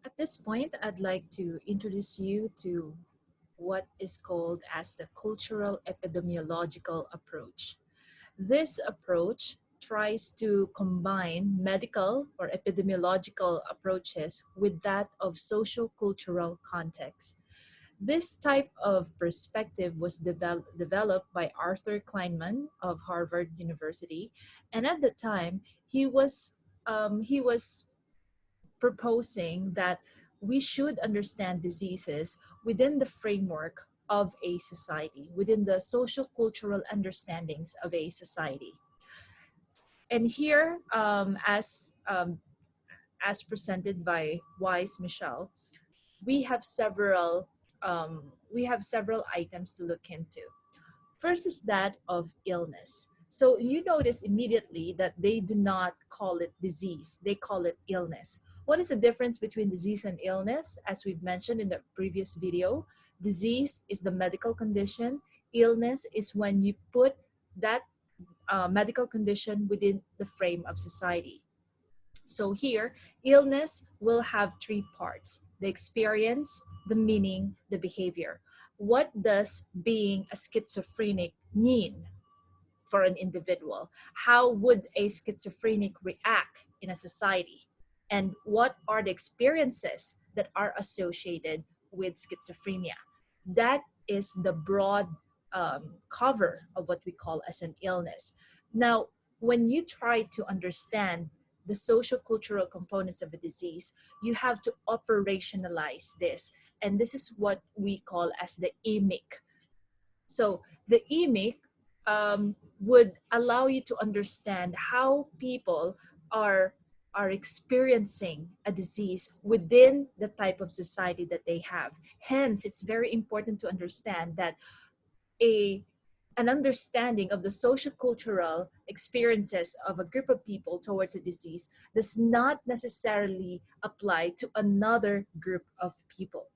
At this point, I'd like to introduce you to what is called as the cultural epidemiological approach. This approach tries to combine medical or epidemiological approaches with that of socio-cultural context. This type of perspective was developed by Arthur Kleinman of Harvard University, and at the time he was proposing that we should understand diseases within the framework of a society, within the social cultural understandings of a society. And here, as presented by Wise Michelle, we have several items to look into. First is that of illness. So you notice immediately that they do not call it disease, they call it illness. What is the difference between disease and illness? As we've mentioned in the previous video, disease is the medical condition, illness is when you put that medical condition within the frame of society. So here, illness will have three parts: the experience, the meaning, the behavior. What does being a schizophrenic mean for an individual? How would a schizophrenic react in a society? And what are the experiences that are associated with schizophrenia? That is the broad cover of what we call as an illness. Now, when you try to understand the social cultural components of a disease, you have to operationalize this. And this is what we call as the EMIC. So the EMIC would allow you to understand how people are are experiencing a disease within the type of society that they have. Hence, it's very important to understand that a an understanding of the social cultural experiences of a group of people towards a disease does not necessarily apply to another group of people.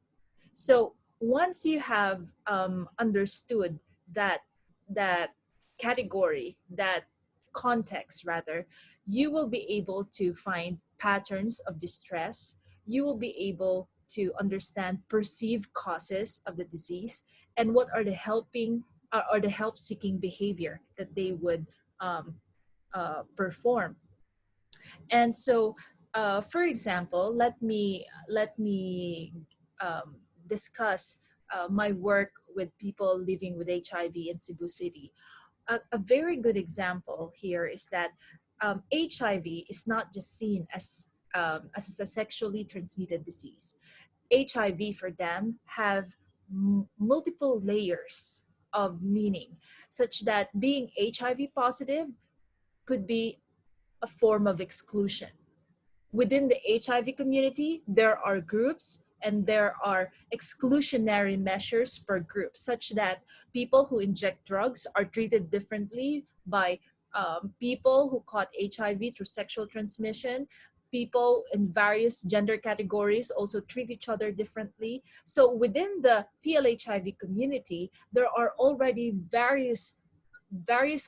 So once you have understood that that category, that context rather, you will be able to find patterns of distress. You will be able to understand perceived causes of the disease and what are the helping or the help-seeking behavior that they would perform. And so, for example, let me discuss my work with people living with HIV in Cebu City. A very good example here is that HIV is not just seen as a sexually transmitted disease. HIV for them have multiple layers of meaning, such that being HIV positive could be a form of exclusion. Within the HIV community, there are groups and there are exclusionary measures per group, such that people who inject drugs are treated differently by people who caught HIV through sexual transmission. People in various gender categories also treat each other differently. So within the PLHIV community, there are already various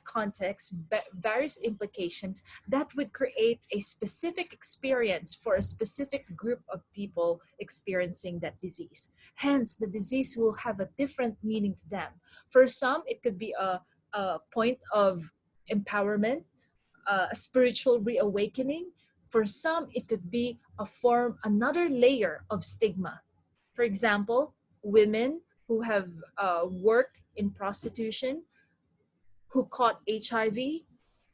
contexts, various implications that would create a specific experience for a specific group of people experiencing that disease. Hence, the disease will have a different meaning to them. For some, it could be a point of empowerment, a spiritual reawakening. For some, it could be another layer of stigma. For example, women who have worked in prostitution who caught HIV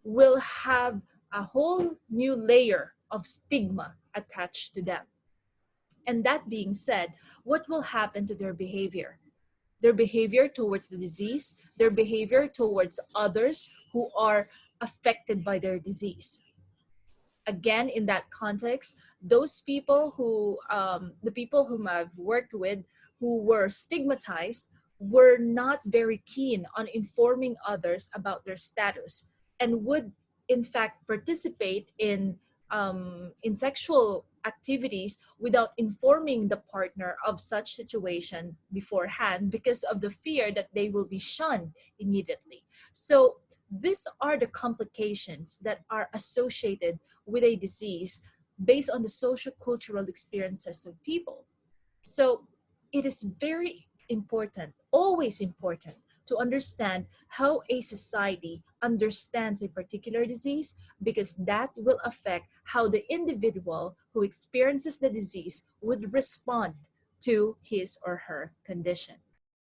will have a whole new layer of stigma attached to them. And that being said, what will happen to their behavior? Their behavior towards the disease, their behavior towards others who are affected by their disease. Again, in that context, those people the people whom I've worked with who were stigmatized were not very keen on informing others about their status and would in fact participate in sexual activities without informing the partner of such situation beforehand because of the fear that they will be shunned immediately. So these are the complications that are associated with a disease based on the social cultural experiences of people. So it is very important, always important, to understand how a society understands a particular disease, because that will affect how the individual who experiences the disease would respond to his or her condition.